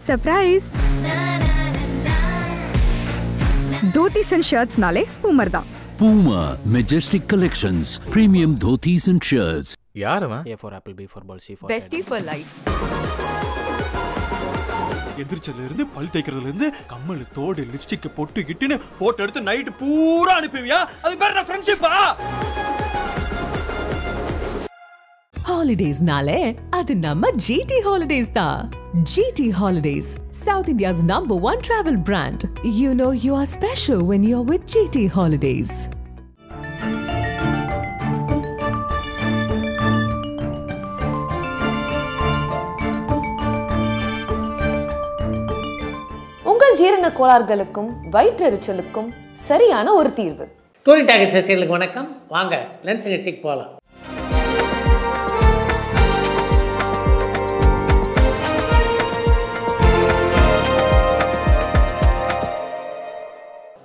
Surprise. Dhotis and shirts नाले पूमर தான். Puma Majestic Collections Premium Dhotis and Shirts. யார் அவன்? A for apple, B for ball, C for Bestie for life. எந்திரிச்சதுல இருந்து பல் தேய்க்கிறதுல இருந்து கம்மல் தோடு லிப்ஸ்டிக் பொட்டு கிட்டுன்னு போட்டோ எடுத்து நைட் பூரா அனுப்புவியா? அது பேர் ஃப்ரெண்ட்ஷிப்பா? Holidays nale adu namma GT Holidays da. GT Holidays, South India's #1 travel brand. You know you are special when you're with GT Holidays. உங்கள் ஜீரண கோளாறுகளுக்கும் வயிற்றெரிச்சலுக்கும் சரியான ஒரு தீர்வு. டூரி டாக்கி ரசிகர்களுக்கு வணக்கம். வாங்க லென்ஸ் நிகழ்ச்சிக்கு போகலாம்.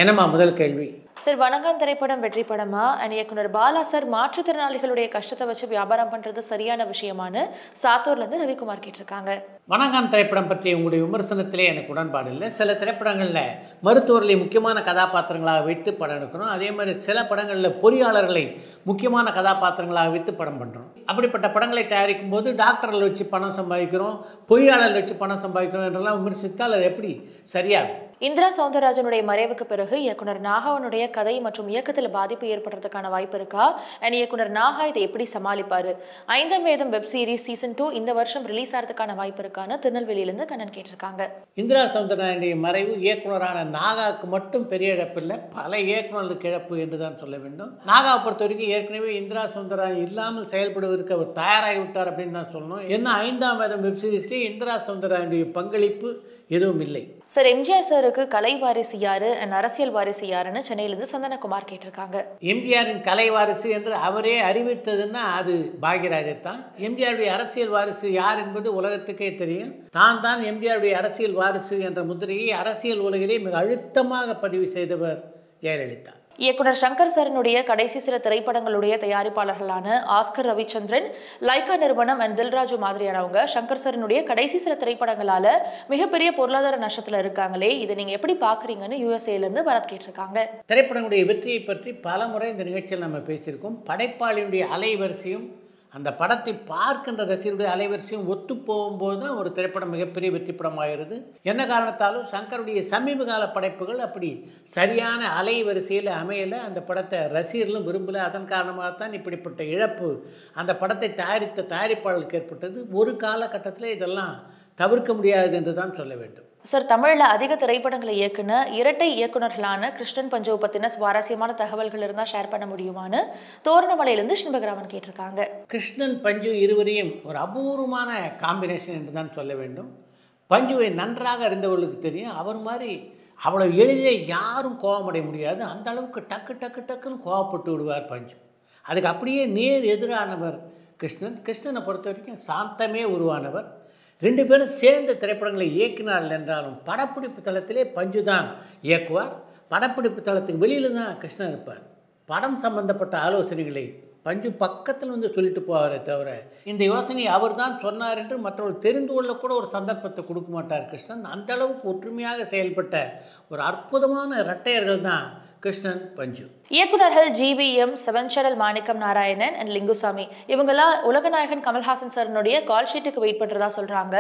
என்னம்மா முதல் கேள்வி? சார், வணக்கம் திரைப்படம் வெற்றி படமா அண்ட் இயக்குனர் பாலா சார் மாற்றுத்திறனாளிகளுடைய கஷ்டத்தை வச்சு வியாபாரம் பண்றது சரியான விஷயமானு சாத்தூர்ல இருந்து ரவிக்குமார் கேட்டிருக்காங்க. வணக்கம் திரைப்படம் பற்றி உங்களுடைய விமர்சனத்திலே எனக்கு உடன்பாடு இல்லை. சில திரைப்படங்களில் மருத்துவர்களை முக்கியமான கதாபாத்திரங்களாக வைத்து படம் எடுக்கணும். அதே மாதிரி சில படங்களில் பொறியாளர்களை முக்கியமான கதாபாத்திரங்களாக வைத்து படம் பண்ணுறோம். அப்படிப்பட்ட படங்களை தயாரிக்கும் போது டாக்டர்கள் வச்சு பணம் சம்பாதிக்கிறோம், பொறியாளர்கள் வச்சு பணம் சம்பாதிக்கிறோம் என்றெல்லாம் விமர்சித்தால் அது எப்படி சரியாகும்? இந்திரா சௌந்தரராஜனுடைய மறைவுக்கு பிறகு இயக்குனர் நாகாவனுடைய கதை மற்றும் இயக்கத்தில் பாதிப்பு ஏற்படுறதுக்கான வாய்ப்பு இருக்கா? அண்ட் இயக்குனர் நாகா இதை எப்படி சமாளிப்பாரு? 5ஆம் வேதம் வெப் சீரிஸ் சீசன் 2 இந்த வருஷம் ரிலீஸ் ஆகிறதுக்கான வாய்ப்பு இருக்கான்னு திருநெல்வேலியிலிருந்து கண்ணன் கேட்டிருக்காங்க. இந்திரா சௌந்தரராஜனுடைய மறைவு இயக்குனரான நாகாவுக்கு மட்டும் பெரிய இழப்பு இல்லை, பல இயக்குநர்களுக்கு இழப்பு என்று தான் சொல்ல வேண்டும். நாகாவை பொறுத்த வரைக்கும் ஏற்கனவே இந்திரா சௌந்தரராஜன் இல்லாமல் செயல்படுவதற்கு அவர் தயாராகிவிட்டார் அப்படின்னு தான் சொல்லணும். ஏன்னா 5ஆம் வேதம் வெப் சீரிஸ்லேயே இந்திரா சௌந்தரராஜனுடைய பங்களிப்பு எதுவும் இல்லை. சார், எம்ஜிஆர் சாருக்கு கலை வாரிசு யாரு அண்ட் அரசியல் வாரிசு யாருன்னு சென்னையிலிருந்து சந்தனகுமார் கேட்டிருக்காங்க. எம்ஜிஆரின் கலை வாரிசு என்று அவரே அறிவித்ததுன்னா அது பாக்யராஜன் தான். எம்ஜிஆருடைய அரசியல் வாரிசு யார் என்பது உலகத்துக்கே தெரியும். தான் எம்ஜிஆருடைய அரசியல் வாரிசு என்ற முத்திரையை அரசியல் உலகிலே மிக அழுத்தமாக பதிவு செய்தவர் ஜெயலலிதா. இயக்குனர் சங்கர் சரனுடைய கடைசி சில திரைப்படங்களுடைய தயாரிப்பாளர்களான ஆஸ்கர் ரவிச்சந்திரன், லைகா நிறுவனம் அண்ட் தில்ராஜு மாதிரியானவங்க சங்கர் சரனுடைய கடைசி சில திரைப்படங்களால மிகப்பெரிய பொருளாதார நஷ்டத்துல இருக்காங்களே, இதை நீங்க எப்படி பாக்குறீங்கன்னு யூஎஸ்ஏல இருந்து பரத் கேட்டிருக்காங்க. திரைப்படங்களுடைய வெற்றியை பற்றி பல முறை இந்த நிகழ்ச்சியில் நம்ம பேசியிருக்கோம். படைப்பாளியுடைய அலைவரிசையும் அந்த படத்தை பார்க்கின்ற ரசிகருடைய அலைவரிசையும் ஒத்து போகும்போது தான் ஒரு திரைப்படம் மிகப்பெரிய வெற்றி படமாகிறது. என்ன காரணத்தாலும் சங்கருடைய சமீப கால படைப்புகள் அப்படி சரியான அலைவரிசையில் அமையலை. அந்த படத்தை ரசிகர்களும் விரும்பலை. அதன் காரணமாகத்தான் இப்படிப்பட்ட இழப்பு அந்த படத்தை தயாரித்த தயாரிப்பாளர்களுக்கு ஏற்பட்டது. ஒரு காலகட்டத்தில் இதெல்லாம் தவிர்க்க முடியாது என்று தான் சொல்ல வேண்டும். சார், தமிழில் அதிக திரைப்படங்களை இயக்குன இரட்டை இயக்குநர்களான கிருஷ்ணன் பஞ்சுவை பற்றின சுவாரஸ்யமான தகவல்கள் இருந்தால் ஷேர் பண்ண முடியுமான்னு தோரணமலையிலிருந்து சின்பகிராமன் கேட்டிருக்காங்க. கிருஷ்ணன் பஞ்சு இருவரையும் ஒரு அபூர்வமான காம்பினேஷன் என்று தான் சொல்ல வேண்டும். பஞ்சுவை நன்றாக அறிந்தவர்களுக்கு தெரியும். அவர் மாதிரி அவ்வளோ எளிதில் யாரும் கோபமடைய முடியாது. அந்த அளவுக்கு டக்குன்னு கோவப்பட்டு விடுவார் பஞ்சு. அதுக்கு அப்படியே நேர் எதிரானவர் கிருஷ்ணனை பொறுத்த வரைக்கும் சாந்தமே உருவானவர். 2 பேரும் சேர்ந்த திரைப்படங்களை இயக்கினார்கள் என்றாலும் படப்பிடிப்பு தளத்திலே பஞ்சு தான் இயக்குவார். படப்பிடிப்பு தளத்துக்கு வெளியில் தான் கிருஷ்ணன் இருப்பார். படம் சம்பந்தப்பட்ட ஆலோசனைகளை பஞ்சு பக்கத்தில் வந்து சொல்லிட்டு போவாரே தவிர இந்த யோசனை அவர் தான் சொன்னார் என்று மற்றவர்கள் தெரிந்து கொள்ளக்கூட ஒரு சந்தர்ப்பத்தை கொடுக்க மாட்டார் கிருஷ்ணன். அந்த அளவுக்கு ஒற்றுமையாக செயல்பட்ட ஒரு அற்புதமான இரட்டையர்கள் தான் கிருஷ்ணன் பஞ்சு. இயக்குநர்கள் GBM, 7 channel Manickam Narayanan and Lingusamy இவங்கெல்லாம் உலகநாயகன் கமல்ஹாசன் சாரனுடைய கால் ஷீட்டுக்கு வெயிட் பண்றதா சொல்றாங்க.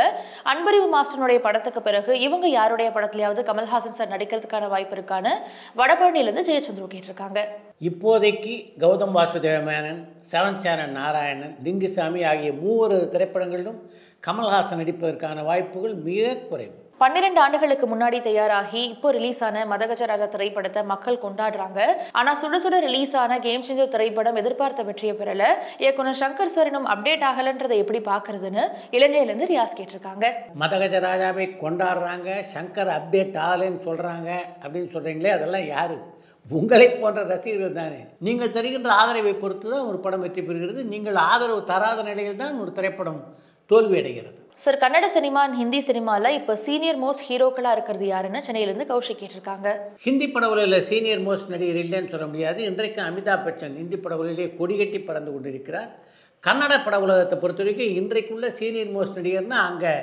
அன்பறிவு மாஸ்டனுடைய படத்துக்கு பிறகு இவங்க யாருடைய படத்திலேயாவது கமல்ஹாசன் சார் நடிக்கிறதுக்கான வாய்ப்பு இருக்கான்னு வடபழனியிலிருந்து ஜெயச்சந்திர கேட்டிருக்காங்க. இப்போதைக்கு கௌதம் வாசுதேவ மேனன், 7 சேனல் நாராயணன், லிங்குசாமி ஆகிய 3 திரைப்படங்களிலும் கமல்ஹாசன் நடிப்பதற்கான வாய்ப்புகள் மிக குறைவு. 12 ஆண்டுகளுக்கு முன்னாடி தயாராகி இப்போ ரிலீஸ் ஆன மதகஜராஜா திரைப்படத்தை மக்கள் கொண்டாடுறாங்க. ஆனா சுட ரிலீஸ் ஆன கேம் சேஞ்சர் திரைப்படம் எதிர்பார்த்த வெற்றியை பெறல. இயக்குனர் சங்கர் சரனும் அப்டேட் ஆகலன்றதை எப்படி பாக்குறதுன்னு இலங்கையிலிருந்து ரியாஸ் கேட்டிருக்காங்க. மதகஜராஜாவை கொண்டாடுறாங்க, சங்கர் அப்டேட் ஆகலைன்னு சொல்றாங்க அப்படின்னு சொல்றீங்களே, அதெல்லாம் யாரு? உங்களை போன்ற ரசிகர்கள் தானே. நீங்கள் தருகின்ற ஆதரவை பொறுத்து தான் ஒரு படம் வெற்றி பெறுகிறது. நீங்கள் ஆதரவு தராத நிலையில் தான் ஒரு திரைப்படம் தோல்வி அடைகிறது. சார், கன்னட சினிமா ஹிந்தி சினிமாவில் இப்போ சீனியர் மோஸ்ட் ஹீரோக்களாக இருக்கிறது யாருன்னு சென்னையிலேருந்து கௌஷிக் கேட்டிருக்காங்க. ஹிந்தி படவுகளில் சீனியர் மோஸ்ட் நடிகர் இல்லைன்னு சொல்ல முடியாது. இன்றைக்கு அமிதாப் பச்சன் ஹிந்தி படவுகளிலே கொடிகட்டி பறந்து கொண்டிருக்கிறார். கன்னட பட உலகத்தை பொறுத்த வரைக்கும் இன்றைக்குள்ள சீனியர் மோஸ்ட் நடிகர்னால் அங்கே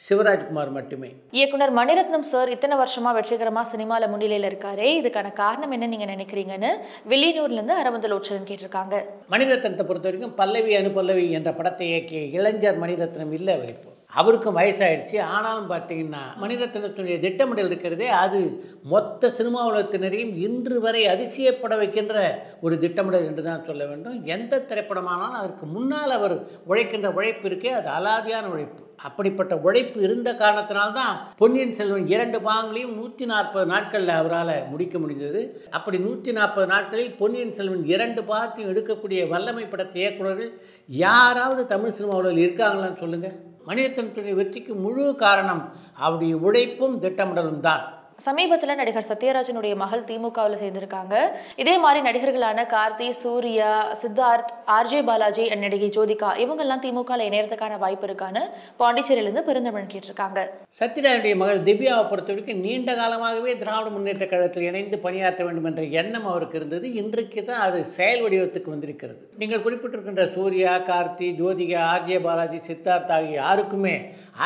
சிவராஜ்குமார் மட்டுமே. இயக்குனர் மணிரத்னம் சார் இத்தனை வருஷமா வெற்றிகரமா சினிமால முன்னிலையில இருக்காரே, இதுக்கான காரணம் என்ன நீங்க நினைக்கிறீங்கன்னு வில்லியனூர்ல இருந்து அரவந்தலோச்சன் கேட்டிருக்காங்க. மணிரத்னத்தை பொறுத்த வரைக்கும் பல்லவி அனுபல்லவி என்ற படத்தை இயக்கிய இளைஞர் மணிரத்னம் இல்லை அவர். இப்போ அவருக்கும் வயசாயிடுச்சு. ஆனாலும் பார்த்தீங்கன்னா மணிரத்னத்தினுடைய திட்டமிடல் இருக்கிறதே அது மொத்த சினிமா உலகத்தினரையும் இன்று வரை அதிசயப்பட வைக்கின்ற ஒரு திட்டமிடல் என்று தான் சொல்ல வேண்டும். எந்த திரைப்படமானாலும் அதற்கு முன்னால் அவர் உழைக்கின்ற உழைப்பு இருக்கே அது அலாதியான உழைப்பு. அப்படிப்பட்ட உழைப்பு இருந்த காரணத்தினால்தான் பொன்னியின் செல்வன் 2 பாகங்களையும் 140 நாட்களில் அவரால் முடிக்க முடிந்தது. அப்படி 140 நாட்களில் பொன்னியின் செல்வன் 2 பாகத்தையும் எடுக்கக்கூடிய வல்லமை படத்தை இயக்குநர்கள் யாராவது தமிழ் சினிமாவில் இருக்காங்களான்னு சொல்லுங்கள். மணிரத்னத்துடைய வெற்றிக்கு முழு காரணம் அவருடைய உழைப்பும் திட்டமிடலும் தான். சமீபத்தில் நடிகர் சத்யராஜனுடைய மகள் திமுகவில் சேர்ந்திருக்காங்க. இதே மாதிரி நடிகர்களான கார்த்தி, சூர்யா, சித்தார்த், ஆர்ஜே பாலாஜி, நடிகை ஜோதிகா இவங்கெல்லாம் திமுகவில் இணையறதுக்கான வாய்ப்பு இருக்கான்னு பாண்டிச்சேரியிலிருந்து பெருந்தமிழன் கேட்டிருக்காங்க. சத்யராஜனுடைய மகள் திவ்யாவை பொறுத்த வரைக்கும் நீண்ட காலமாகவே திராவிட முன்னேற்ற கழகத்தில் இணைந்து பணியாற்ற வேண்டும் என்ற எண்ணம் அவருக்கு இருந்தது. இன்றைக்கு தான் அது செயல் வடிவத்துக்கு வந்திருக்கிறது. நீங்கள் குறிப்பிட்டிருக்கின்ற சூர்யா, கார்த்தி, ஜோதிகா, ஆர்ஜே பாலாஜி, சித்தார்த் ஆகிய யாருக்குமே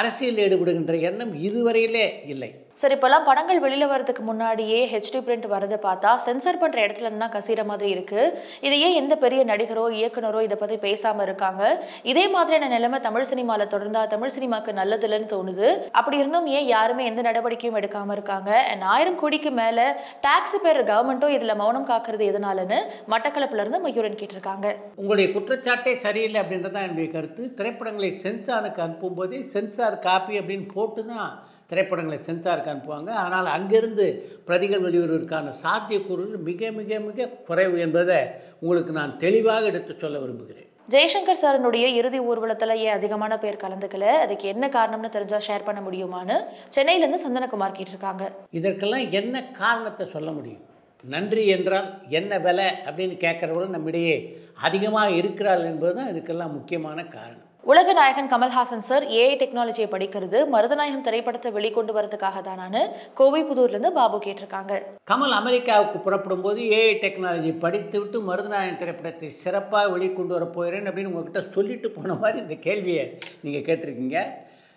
அரசியல் ஈடுபடுகின்ற எண்ணம் இதுவரையிலே இல்லை. சரி, இப்போல்லாம் படங்கள் வெளியில் வரதுக்கு முன்னாடியே ஹெச்டி பிரிண்ட் வரதை பார்த்தா சென்சார் பண்ணுற இடத்துல இருந்து தான் கசிகிற மாதிரி இருக்குது. இதையே எந்த பெரிய நடிகரோ இயக்குனரோ இதை பற்றி பேசாமல் இருக்காங்க. இதே மாதிரியான நிலைமை தமிழ் சினிமாவில் தொடர்ந்தா தமிழ் சினிமாவுக்கு நல்லதில்லைன்னு தோணுது. அப்படி இருந்தும் ஏன் யாருமே எந்த நடவடிக்கையும் எடுக்காமல் இருக்காங்க? 1000 கோடிக்கு மேலே டாக்ஸ் பேர் கவர்மெண்ட்டும் இதில் மௌனம் காக்கிறது எதனாலன்னு மட்டக்களப்பிலிருந்து மயூரன் கேட்டிருக்காங்க. உங்களுடைய குற்றச்சாட்டே சரியில்லை அப்படின்றதான் என்னுடைய கருத்து. திரைப்படங்களை சென்சாருக்கு அனுப்பும்போது சென்சார் காப்பி அப்படின்னு போட்டு தான் திரைப்படங்களை சென்சாருக்கு அனுப்புவாங்க. ஆனால் அங்கிருந்து பிரதிகள் வெளிவருவதற்கான சாத்தியக்கூறுகள் மிக மிக மிக குறைவு என்பதை உங்களுக்கு நான் தெளிவாக எடுத்து சொல்ல விரும்புகிறேன். ஜெய்சங்கர் சாரனுடைய இறுதி ஊர்வலத்தில் ஏன் அதிகமான பேர் கலந்துக்கல, அதுக்கு என்ன காரணம்னு தெரிஞ்சால் ஷேர் பண்ண முடியுமான்னு சென்னையிலேருந்து சந்தனகுமார் கேட்டிருக்காங்க. இதற்கெல்லாம் என்ன காரணத்தை சொல்ல முடியும்? நன்றி என்றால் என்ன விலை அப்படின்னு கேட்குறவர்கள் நம்மிடையே அதிகமாக இருக்கிறாள் என்பது தான் இதுக்கெல்லாம் முக்கியமான காரணம். உலக நாயகன் கமல்ஹாசன் சார் ஏஐ டெக்னாலஜியை படிக்கிறது மருதநாயகம் திரைப்படத்தை வெளிக்கொண்டு வரதுக்காக தானான்னு கோவைப்புதூர்லேருந்து பாபு கேட்டிருக்காங்க. கமல் அமெரிக்காவுக்கு புறப்படும் போது ஏஐ டெக்னாலஜி படித்து விட்டு மருதநாயகம் திரைப்படத்தை சிறப்பாக வெளிக்கொண்டு வர போகிறேன் அப்படின்னு உங்ககிட்ட சொல்லிட்டு போன மாதிரி இந்த கேள்வியை நீங்கள் கேட்டிருக்கீங்க.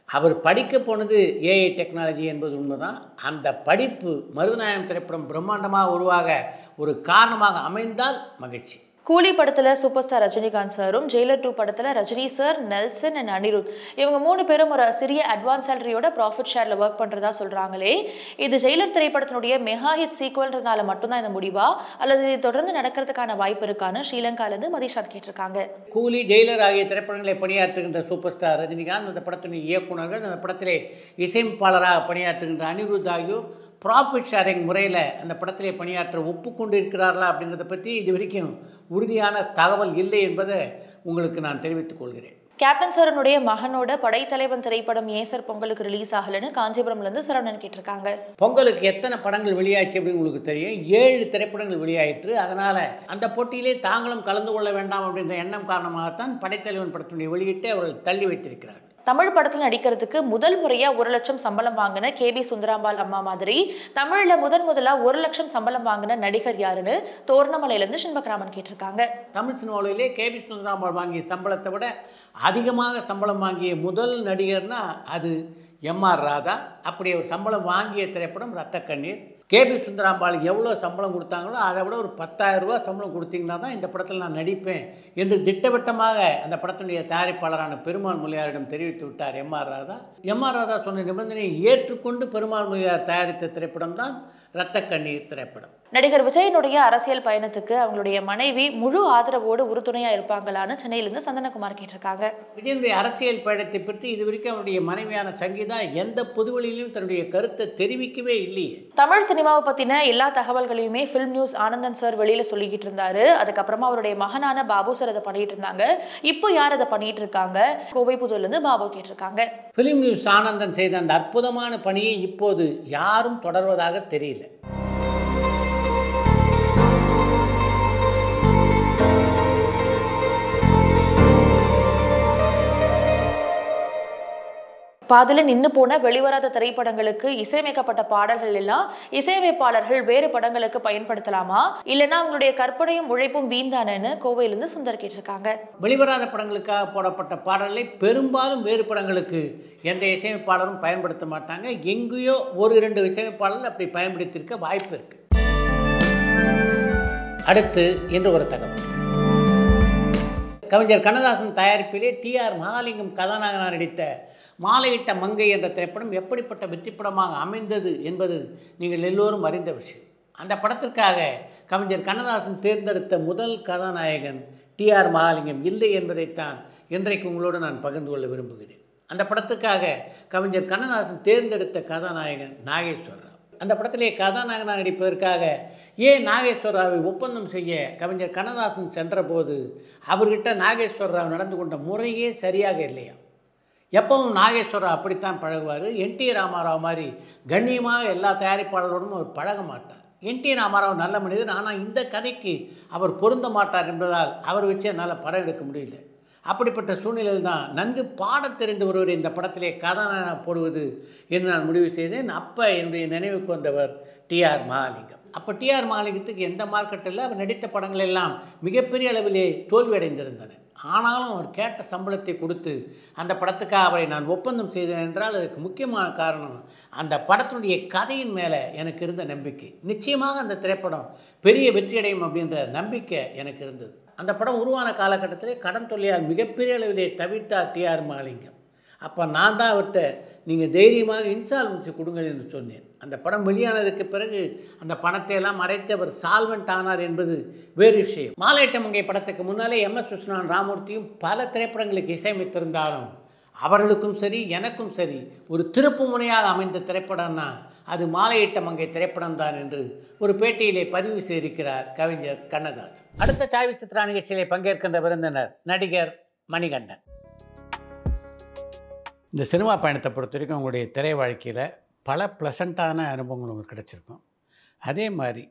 அவர் படிக்க போனது ஏஐ டெக்னாலஜி என்பது உண்மைதான். அந்த படிப்பு மருதநாயகம் திரைப்படம் பிரம்மாண்டமாக உருவாக ஒரு காரணமாக அமைந்தால் மகிழ்ச்சி. கூலி படத்துல சூப்பர் ஸ்டார் ரஜினிகாந்த் சாரும், ஜெயிலர் 2 படத்துல Rajini sir, Nelson and Anirudh இவங்க 3 பேரும் ஒரு சிறிய அட்வான்ஸ் சேலரியோட ப்ராஃபிட் ஷேர்ல ஒர்க் பண்றதா சொல்றாங்களே, இது ஜெயிலர் திரைப்படத்தினுடைய மெகா ஹிட் சீக்வல்ன்றதுனால மட்டும்தான் இந்த முடிவா அல்லது இது தொடர்ந்து நடக்கிறதுக்கான வாய்ப்பு இருக்கான்னு ஸ்ரீலங்காலேருந்து மதிஷாத் கேட்டிருக்காங்க. கூலி, ஜெயிலர் ஆகிய திரைப்படங்களை பணியாற்றுகின்ற சூப்பர் ஸ்டார் ரஜினிகாந்த், அந்த படத்தினுடைய இயக்குநர்கள், அந்த படத்திலே இசையமைப்பாளராக பணியாற்றுகின்ற அனிருத் ஆகியோர் ப்ராஃபிட் ஷேரிங் முறையில் அந்த படத்திலே பணியாற்ற ஒப்புக்கொண்டு இருக்கிறார்களா அப்படிங்கிறத பற்றி இது வரைக்கும் உறுதியான தகவல் இல்லை என்பதை உங்களுக்கு நான் தெரிவித்துக் கொள்கிறேன். கேப்டன் சாரனுடைய மகனோட படைத்தலைவன் திரைப்படம் ஏன் சார் பொங்கலுக்கு ரிலீஸ் ஆகலன்னு காஞ்சிபுரம்லேருந்து சரவணன் கேட்டிருக்காங்க. பொங்கலுக்கு எத்தனை படங்கள் வெளியாச்சு அப்படின்னு உங்களுக்கு தெரியும். 7 திரைப்படங்கள் வெளியாயிற்று. அதனால் அந்த போட்டியிலே தாங்களும் கலந்து கொள்ள வேண்டாம் அப்படின்ற எண்ணம் காரணமாகத்தான் படைத்தலைவன் படத்தினுடைய வெளியிட்டு அவர்கள் தள்ளி வைத்திருக்கிறார்கள். தமிழ் படத்தில் நடிக்கிறதுக்கு முதல் முறையா 1 லட்சம் சம்பளம் வாங்கின KB சுந்தராம்பாள் அம்மா மாதிரி தமிழ்ல முதலா 1 லட்சம் சம்பளம் வாங்கின நடிகர் யாருன்னு தோரணமலையிலிருந்து சின்பக்ராமன் கேட்டிருக்காங்க. தமிழ் சினிமாவிலே KB சுந்தராம்பாள் வாங்கிய சம்பளத்தை விட அதிகமாக சம்பளம் வாங்கிய முதல் நடிகர்னா அது MR ராதா. அப்படி ஒரு சம்பளம் வாங்கிய திரைப்படம் ரத்த கண்ணீர். KB சுந்தராம்பாள் எவ்வளோ சம்பளம் கொடுத்தாங்களோ அதை விட ஒரு 10,000 ரூபா சம்பளம் கொடுத்தீங்கன்னா தான் இந்த படத்தில் நான் நடிப்பேன் என்று திட்டவட்டமாக அந்த படத்தினுடைய தயாரிப்பாளரான பெருமாள் முல்லையாரிடம் தெரிவித்து விட்டார் MR ராதா. MR ராதா சொன்ன நிபந்தனையை ஏற்றுக்கொண்டு பெருமாள் முல்லையார் தயாரித்த திரைப்படம் தான் ரத்த கண்ணீர் திரைப்படம். நடிகர் விஜயனுடைய அரசியல் பயணத்துக்கு அவங்களுடைய மனைவி முழு ஆதரவோடு உறுதுணையா இருப்பாங்களான்னு சென்னையிலிருந்து சந்தனகுமார் கேட்டிருக்காங்க. விஜயனுடைய அரசியல் பயணத்தை பற்றி இதுவரைக்கும் அவருடைய மனைவியான சங்கீதா எந்த பொதுவெளியிலும் தன்னுடைய கருத்தை தெரிவிக்கவே இல்லையே. தமிழ் சினிமாவை பத்தின எல்லா தகவல்களையுமே ஃபில்ம் நியூஸ் ஆனந்தன் சார் வெளியில சொல்லிக்கிட்டு இருந்தாரு. அதுக்கப்புறமா அவருடைய மகனான பாபு சார் அதை பண்ணிட்டு இருந்தாங்க. இப்போ யார் அதை பண்ணிட்டு இருக்காங்க? கோவைப்புதூர்ல இருந்து பாபு கேட்டிருக்காங்க. ஃபிலிம் நியூஸ் ஆனந்தன் செய்த அந்த அற்புதமான பணியை இப்போது யாரும் தொடர்வதாக தெரியல. பாதில நின்னு போன வெளிவராத திரைப்படங்களுக்கு இசையமைக்கப்பட்ட பாடல்கள் எல்லாம் இசையமைப்பாளர்கள் வேறு படங்களுக்கு பயன்படுத்தலாமா, இல்லைன்னா அவங்களுடைய கற்பனையும் உழைப்பும் வீந்தானு கோவையிலிருந்து சுந்தர் கேட்டிருக்காங்க. வெளிவராத படங்களுக்காக போடப்பட்ட பாடல்களை பெரும்பாலும் வேறு படங்களுக்கு எந்த இசையமைப்பாளரும் பயன்படுத்த மாட்டாங்க. எங்கேயோ ஒரு 2 இசையமைப்பாளர்கள் அப்படி பயன்படுத்தியிருக்க வாய்ப்பு இருக்கு. அடுத்து இன்று ஒரு தகவல். கவிஞர் கண்ணதாசன் தயாரிப்பிலே டி.ஆர். மகாலிங்கம் கதாநாயகனாக நடித்த மாலையிட்ட மங்கை என்ற திரைப்படம் எப்படிப்பட்ட வெற்றிப்படமாக அமைந்தது என்பது நீங்கள் எல்லோரும் அறிந்த விஷயம். அந்த படத்திற்காக கவிஞர் கண்ணதாசன் தேர்ந்தெடுத்த முதல் கதாநாயகன் டி.ஆர். மகாலிங்கம் இல்லை என்பதைத்தான் இன்றைக்கு உங்களோடு நான் பகிர்ந்து கொள்ள விரும்புகிறேன். அந்த படத்துக்காக கவிஞர் கண்ணதாசன் தேர்ந்தெடுத்த கதாநாயகன் நாகேஸ்வரராவ். அந்த படத்திலே கதாநாயகனாக நடிப்பதற்காக நாகேஸ்வரராவை ஒப்பந்தம் செய்ய கவிஞர் கண்ணதாசன் சென்றபோது அவர்கிட்ட நாகேஸ்வரராவ் நடந்து கொண்ட முறையே சரியாக இல்லையா. எப்பவும் நாகேஸ்வரராவ் அப்படித்தான் பழகுவார். என்.டி. ராமாராவ் மாதிரி கண்ணியமாக எல்லா தயாரிப்பாளரோடும் அவர் பழக மாட்டார். என்.டி. ராமாராவ் நல்ல மனிதர், ஆனால் இந்த கதைக்கு அவர் பொருந்த மாட்டார் என்பதால் அவர் வச்சு என்னால் படம் எடுக்க முடியல. அப்படிப்பட்ட சூழ்நிலையில் தான் நன்கு பாடத் தெரிந்த ஒருவர் இந்த படத்திலே கதாநாயகனாக போடுவது என்று நான் முடிவு செய்தேன். அப்போ என்னுடைய நினைவுக்கு வந்தவர் டி.ஆர். மகாலிங்கம். அப்போ டி.ஆர். மகாலிங்கத்துக்கு எந்த மார்க்கெட்டில் அவர் நடித்த படங்கள் எல்லாம் மிகப்பெரிய அளவிலே தோல்வி அடைந்திருந்தன. ஆனாலும் அவர் கேட்ட சம்பளத்தை கொடுத்து அந்த படத்துக்காக அவரை நான் ஒப்பந்தம் செய்தேன் என்றால் அதுக்கு முக்கியமான காரணம் அந்த படத்தினுடைய கதையின் மேலே எனக்கு இருந்த நம்பிக்கை. நிச்சயமாக அந்த திரைப்படம் பெரிய வெற்றியடையும் அப்படின்ற நம்பிக்கை எனக்கு இருந்தது. அந்த படம் உருவான காலகட்டத்திலே கடன் தொல்லையால் மிகப்பெரிய அளவிலே தவித்தார் டி.ஆர். மகாலிங்கம். அப்போ நான் தான் அவர்கிட்ட நீங்கள் தைரியமாக இன்சால்வன்சி கொடுங்கள் என்று சொன்னேன். அந்த படம் வெளியானதுக்கு பிறகு அந்த பணத்தை எல்லாம் அடைத்து அவர் சால்வெண்ட் ஆனார் என்பது வேறு விஷயம். மாலையிட்ட மங்கை படத்துக்கு முன்னாலே எம்.எஸ். விஸ்வநாதன் ராமூர்த்தியும் பல திரைப்படங்களுக்கு இசையமைத்திருந்தாலும் அவர்களுக்கும் சரி எனக்கும் சரி ஒரு திருப்பு முனையாக அமைந்த திரைப்படம்னா அது மாலையிட்ட மங்கை திரைப்படம் தான் என்று ஒரு பேட்டியிலே பதிவு செய்திருக்கிறார் கவிஞர் கண்ணதாசன். அடுத்த சாய் சித்ரா நிகழ்ச்சியிலே பங்கேற்கின்ற விருந்தினர் நடிகர் மணிகண்டன். இந்த சினிமா பயணத்தை பொறுத்த வரைக்கும் உங்களுடைய திரை வாழ்க்கையில் பல ப்ளசண்ட்டான அனுபவங்கள் உங்களுக்கு கிடச்சிருக்கும். அதே மாதிரி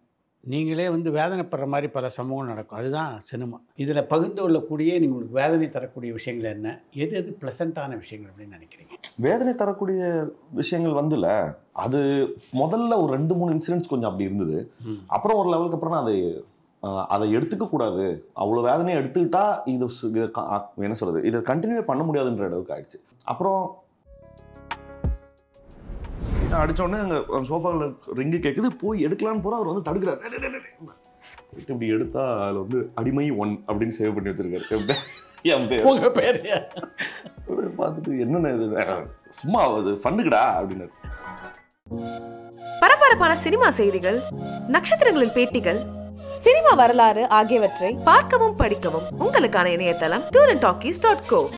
நீங்களே வேதனைப்படுற மாதிரி பல சம்பவங்கள் நடக்கும். அதுதான் சினிமா. இதில் பகிர்ந்து கொள்ளக்கூடிய உங்களுக்கு வேதனை தரக்கூடிய விஷயங்கள் என்ன, எது எது ப்ளசண்ட்டான விஷயங்கள் அப்படின்னு நினைக்கிறீங்க? வேதனை தரக்கூடிய விஷயங்கள் அது முதல்ல ஒரு 2-3 இன்சிடென்ட்ஸ் கொஞ்சம் அப்படி இருந்தது. அப்புறம் ஒரு லெவலுக்கு அப்புறம் அதை எடுத்துக்க கூடாது, அவ்வளோ வேதனையை எடுத்துக்கிட்டா இது என்ன சொல்கிறது, இதை கண்டினியூ பண்ண முடியாதுன்ற அளவுக்கு ஆயிடுச்சு. அப்புறம் அடித்தோடனே அங்கே சோஃபாவில் ரிங்கு கேட்குது, போய் எடுக்கலான்னு போகிறோம். அவர் தடுக்கிறார். போயிட்டு இப்படி எடுத்தா அதில் அடிமை 1 அப்படின்னு சேவ் பண்ணி வச்சிருக்காரு. என் பேர் பார்த்துட்டு என்னென்ன இது சும்மா அது ஃபண்டுக்குடா அப்படின்னு. பரபரப்பான சினிமா செய்திகள், நட்சத்திரங்களின் பேட்டிகள், சினிமா வரலாறு ஆகியவற்றை பார்க்கவும் படிக்கவும் உங்களுக்கான இணையதளம் tourantalkies.co.